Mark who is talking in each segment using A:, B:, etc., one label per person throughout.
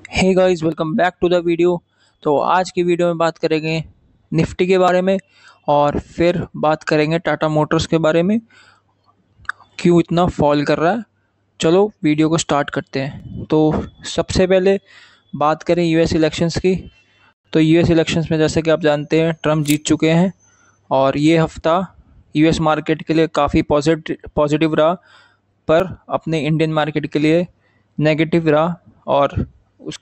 A: Hey guys, welcome back to the video. तो आज की वीडियो में बात करेंगे निफ्टी के बारे में और फिर बात करेंगे टाटा मोटर्स के बारे में, क्यों इतना फॉल कर रहा है। चलो वीडियो को स्टार्ट करते हैं। तो सबसे पहले बात करें यूएस इलेक्शंस की। तो यूएस इलेक्शंस में जैसे कि आप जानते हैं ट्रम्प जीत चुके हैं और ये हफ्ता यूएस मार्केट के लिए काफ़ी पॉजिटिव रहा, पर अपने इंडियन मार्केट के लिए नेगेटिव रहा। और उस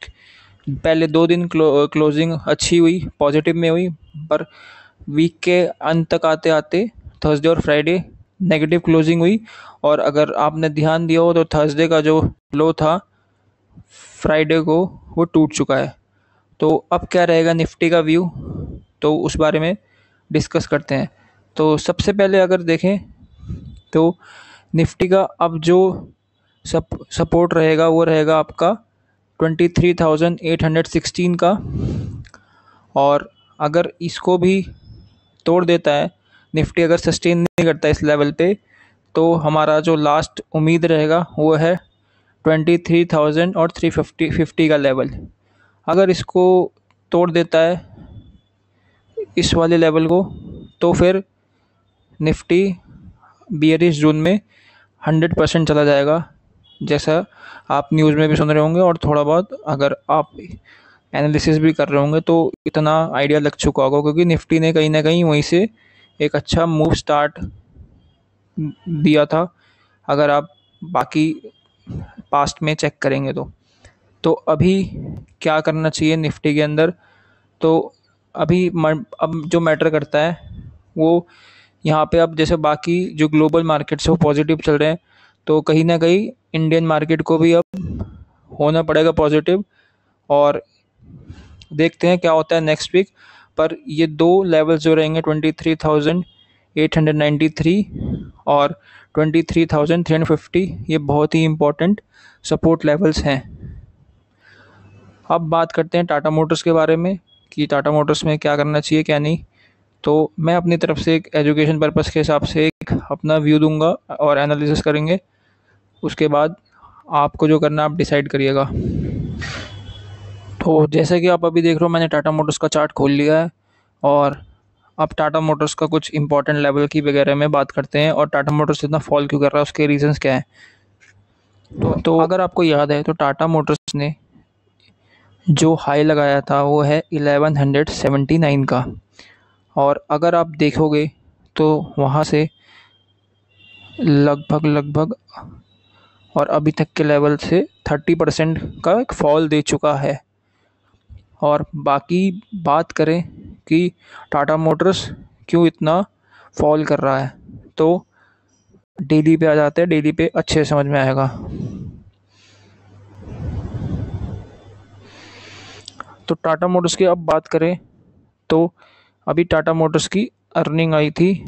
A: पहले 2 दिन क्लोजिंग अच्छी हुई, पॉजिटिव में हुई, पर वीक के अंत तक आते आते थर्सडे और फ्राइडे नेगेटिव क्लोजिंग हुई। और अगर आपने ध्यान दिया हो तो थर्सडे का जो लो था फ्राइडे को वो टूट चुका है। तो अब क्या रहेगा निफ्टी का व्यू, तो उस बारे में डिस्कस करते हैं। तो सबसे पहले अगर देखें तो निफ्टी का अब जो सपोर्ट रहेगा वो रहेगा आपका 23,816 का। और अगर इसको भी तोड़ देता है निफ्टी, अगर सस्टेन नहीं करता इस लेवल पे, तो हमारा जो लास्ट उम्मीद रहेगा वो है 23,000 और 350 का लेवल। अगर इसको तोड़ देता है इस वाले लेवल को, तो फिर निफ्टी बियरिश जोन में 100% चला जाएगा, जैसा आप न्यूज़ में भी सुन रहे होंगे। और थोड़ा बहुत अगर आप एनालिसिस भी कर रहे होंगे तो इतना आइडिया लग चुका होगा, क्योंकि निफ्टी ने कहीं ना कहीं वहीं से एक अच्छा मूव स्टार्ट दिया था, अगर आप बाकी पास्ट में चेक करेंगे तो अभी क्या करना चाहिए निफ्टी के अंदर। तो अभी अब जो मैटर करता है वो यहाँ पे, अब जैसे बाकी जो ग्लोबल मार्केट्स है वो पॉजिटिव चल रहे हैं, तो कहीं ना कहीं इंडियन मार्केट को भी अब होना पड़ेगा पॉजिटिव। और देखते हैं क्या होता है नेक्स्ट वीक। पर ये दो लेवल्स जो रहेंगे 23,893 और 23,350, ये बहुत ही इम्पोर्टेंट सपोर्ट लेवल्स हैं। अब बात करते हैं टाटा मोटर्स के बारे में कि टाटा मोटर्स में क्या करना चाहिए क्या नहीं। तो मैं अपनी तरफ से एक एजुकेशन पर्पस के हिसाब से एक अपना व्यू दूंगा और एनालिसिस करेंगे। उसके बाद आपको जो करना आप डिसाइड करिएगा। तो जैसे कि आप अभी देख रहे हो, मैंने टाटा मोटर्स का चार्ट खोल लिया है और अब टाटा मोटर्स का कुछ इंपॉर्टेंट लेवल की वगैरह में बात करते हैं और टाटा मोटर्स इतना फॉल क्यों कर रहा है, उसके रीजंस क्या हैं। तो अगर आपको याद है तो टाटा मोटर्स ने जो हाई लगाया था वो है 1179 का। और अगर आप देखोगे तो वहाँ से लगभग और अभी तक के लेवल से 30% का एक फॉल दे चुका है। और बाकी बात करें कि टाटा मोटर्स क्यों इतना फॉल कर रहा है, तो डेली पे आ जाते हैं, डेली पे अच्छे समझ में आएगा। तो टाटा मोटर्स की अब बात करें तो अभी टाटा मोटर्स की अर्निंग आई थी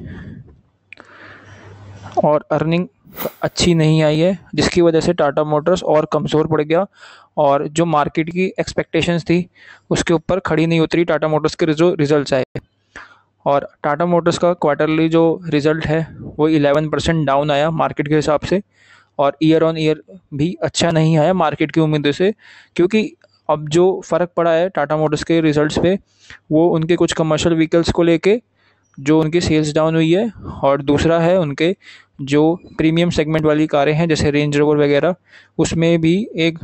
A: और अर्निंग अच्छी नहीं आई है, जिसकी वजह से टाटा मोटर्स और कमज़ोर पड़ गया और जो मार्केट की एक्सपेक्टेशंस थी उसके ऊपर खड़ी नहीं उतरी टाटा मोटर्स के जो रिजल्ट्स आए। और टाटा मोटर्स का क्वार्टरली जो रिज़ल्ट है वो 11% डाउन आया मार्केट के हिसाब से, और ईयर ऑन ईयर भी अच्छा नहीं आया मार्केट की उम्मीदों से। क्योंकि अब जो फ़र्क पड़ा है टाटा मोटर्स के रिज़ल्ट्स पे, वो उनके कुछ कमर्शियल व्हीकल्स को लेके जो उनकी सेल्स डाउन हुई है, और दूसरा है उनके जो प्रीमियम सेगमेंट वाली कारें हैं जैसे रेंज रोवर वगैरह, उसमें भी एक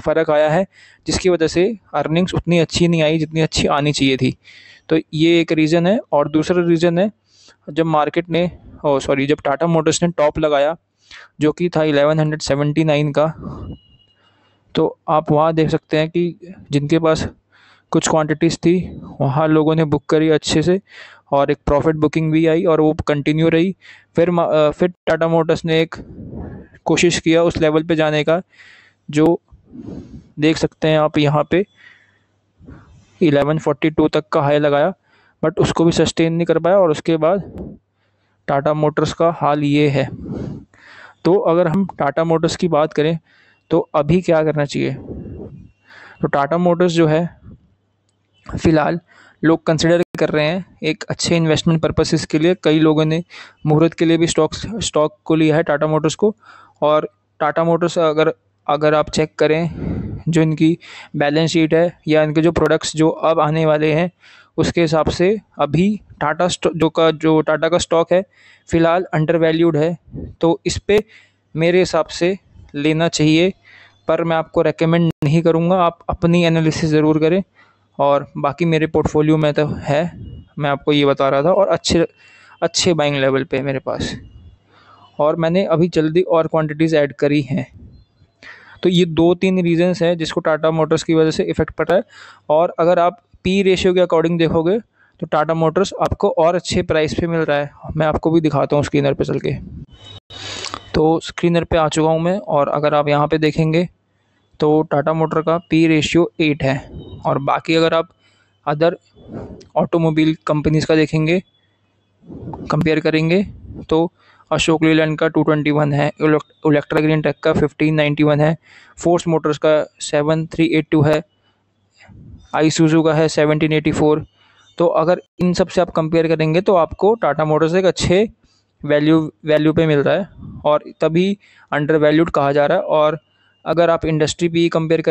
A: फ़र्क आया है, जिसकी वजह से अर्निंग्स उतनी अच्छी नहीं आई जितनी अच्छी आनी चाहिए थी। तो ये एक रीज़न है। और दूसरा रीज़न है, जब मार्केट ने जब टाटा मोटर्स ने टॉप लगाया जो कि था 1179 का, तो आप वहाँ देख सकते हैं कि जिनके पास कुछ क्वांटिटीज़ थी वहाँ लोगों ने बुक करी अच्छे से, और एक प्रॉफिट बुकिंग भी आई और वो कंटिन्यू रही। फिर टाटा मोटर्स ने एक कोशिश किया उस लेवल पे जाने का, जो देख सकते हैं आप यहाँ पे 1142 तक का हाई लगाया, बट उसको भी सस्टेन नहीं कर पाया। और उसके बाद टाटा मोटर्स का हाल ये है। तो अगर हम टाटा मोटर्स की बात करें तो अभी क्या करना चाहिए, तो टाटा मोटर्स जो है फ़िलहाल लोग कंसिडर कर रहे हैं एक अच्छे इन्वेस्टमेंट पर्पसेस के लिए। कई लोगों ने मुहूर्त के लिए भी स्टॉक को लिया है टाटा मोटर्स को। और टाटा मोटर्स अगर आप चेक करें जो इनकी बैलेंस शीट है या इनके जो प्रोडक्ट्स जो अब आने वाले हैं उसके हिसाब से अभी जो टाटा का स्टॉक है फ़िलहाल अंडर वैल्यूड है। तो इस पे मेरे हिसाब से लेना चाहिए, पर मैं आपको रेकमेंड नहीं करूँगा, आप अपनी एनालिसिस ज़रूर करें। और बाकी मेरे पोर्टफोलियो में तो है, मैं आपको ये बता रहा था, और अच्छे बाइंग लेवल पे है मेरे पास, और मैंने अभी जल्दी और क्वांटिटीज़ ऐड करी हैं। तो ये 2-3 रीज़न्स हैं जिसको टाटा मोटर्स की वजह से इफ़ेक्ट पड़ रहा है। और अगर आप पी रेशियो के अकॉर्डिंग देखोगे तो टाटा मोटर्स आपको और अच्छे प्राइस पे मिल रहा है। मैं आपको भी दिखाता हूँ स्क्रीनर पे चल के। तो स्क्रीनर पे आ चुका हूँ मैं, और अगर आप यहाँ पे देखेंगे तो टाटा मोटर का पी रेशियो 8 है। और बाकी अगर आप अदर ऑटोमोबाइल कंपनीज़ का देखेंगे, कंपेयर करेंगे, तो अशोक लीलैंड का 221 है, इलेक्ट्रा ग्रीन टेक का 1591 है, फोर्स मोटर्स का 7382 है, आईसुजू का है 1784। तो अगर इन सब से आप कंपेयर करेंगे तो आपको टाटा मोटर्स एक अच्छे वैल्यू पे मिल रहा है, और तभी अंडर वैल्यूड कहा जा रहा है। और अगर आप इंडस्ट्री पी कंपेयर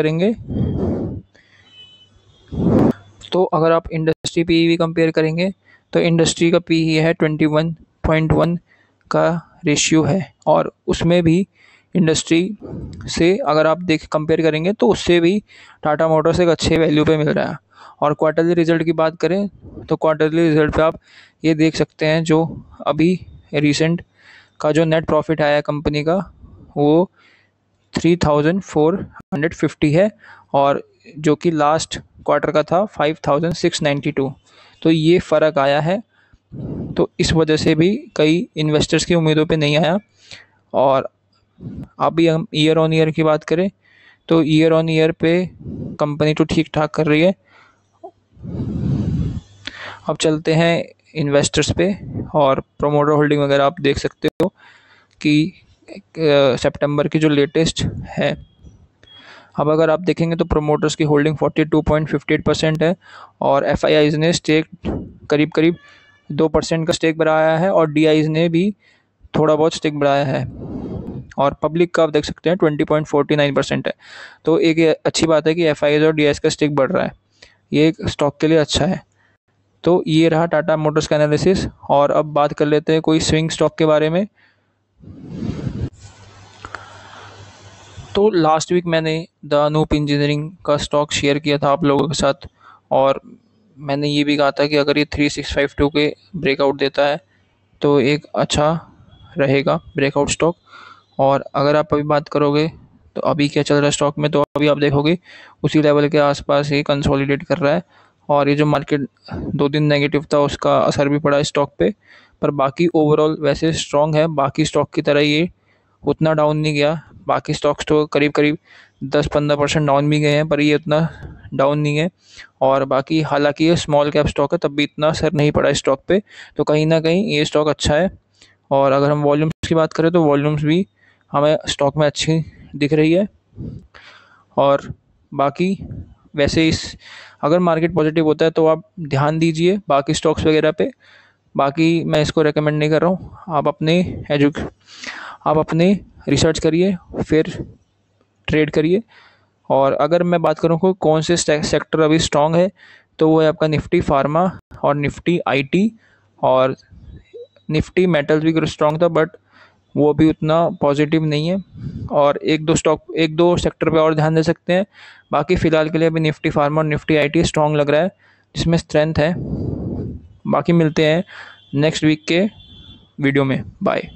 A: करेंगे तो इंडस्ट्री का पी है 21.1 का रेशियो है, और उसमें भी इंडस्ट्री से अगर आप कंपेयर करेंगे तो उससे भी टाटा मोटर्स एक अच्छे वैल्यू पे मिल रहा है। और क्वार्टरली रिज़ल्ट की बात करें तो क्वार्टरली रिज़ल्ट पे आप ये देख सकते हैं, जो अभी रिसेंट का जो नेट प्रॉफिट आया है कंपनी का वो 3450 है, और जो कि लास्ट क्वार्टर का था 5692। तो ये फ़र्क आया है, तो इस वजह से भी कई इन्वेस्टर्स की उम्मीदों पे नहीं आया। और अभी हम ईयर ऑन ईयर की बात करें तो ईयर ऑन ईयर पे कंपनी तो ठीक ठाक कर रही है। अब चलते हैं इन्वेस्टर्स पे, और प्रोमोटर होल्डिंग वगैरह आप देख सकते हो कि सितंबर की जो लेटेस्ट है। अब अगर आप देखेंगे तो प्रोमोटर्स की होल्डिंग 42.58% है, और एफआईआईज़ ने स्टेक करीब 2% का स्टेक बढ़ाया है, और डीआईज़ ने भी थोड़ा बहुत स्टेक बढ़ाया है, और पब्लिक का आप देख सकते हैं 20.49% है। तो एक अच्छी बात है कि एफआईआईज़ और डीआईज़ का स्टेक बढ़ रहा है, ये एक स्टॉक के लिए अच्छा है। तो ये रहा टाटा मोटर्स का एनालिसिस। और अब बात कर लेते हैं कोई स्विंग स्टॉक के बारे में। तो लास्ट वीक मैंने द अनूप इंजीनियरिंग का स्टॉक शेयर किया था आप लोगों के साथ, और मैंने ये भी कहा था कि अगर ये 3652 के ब्रेकआउट देता है तो एक अच्छा रहेगा ब्रेकआउट स्टॉक। और अगर आप अभी बात करोगे तो अभी क्या चल रहा है स्टॉक में, तो अभी आप देखोगे उसी लेवल के आसपास ही कंसोलिडेट कर रहा है, और ये जो मार्केट 2 दिन नेगेटिव था उसका असर भी पड़ा स्टॉक पे। पर बाकी ओवरऑल वैसे स्ट्रॉन्ग है, बाकी स्टॉक की तरह ये उतना डाउन नहीं गया। बाकी स्टॉक्स तो करीब 10-15% डाउन भी गए हैं, पर ये उतना डाउन नहीं है। और बाकी हालांकि ये स्मॉल कैप स्टॉक है, तब भी इतना असर नहीं पड़ा स्टॉक पे, तो कहीं ना कहीं ये स्टॉक अच्छा है। और अगर हम वॉल्यूम्स की बात करें तो वॉल्यूम्स भी हमें स्टॉक में अच्छी दिख रही है। और बाकी वैसे अगर मार्केट पॉजिटिव होता है तो आप ध्यान दीजिए बाकी स्टॉक्स वगैरह पे। बाकी मैं इसको रेकमेंड नहीं कर रहा हूँ, आप अपने रिसर्च करिए फिर ट्रेड करिए। और अगर मैं बात करूँ कि कौन से सेक्टर अभी स्ट्रॉन्ग है, तो वो है आपका निफ्टी फार्मा और निफ्टी आईटी, और निफ्टी मेटल्स भी स्ट्रॉन्ग था बट वो भी उतना पॉजिटिव नहीं है। और एक दो सेक्टर पे और ध्यान दे सकते हैं। बाकी फ़िलहाल के लिए अभी निफ्टी फार्मा और निफ्टी आईटी स्ट्रॉन्ग लग रहा है, जिसमें स्ट्रेंथ है। बाकी मिलते हैं नेक्स्ट वीक के वीडियो में। बाय।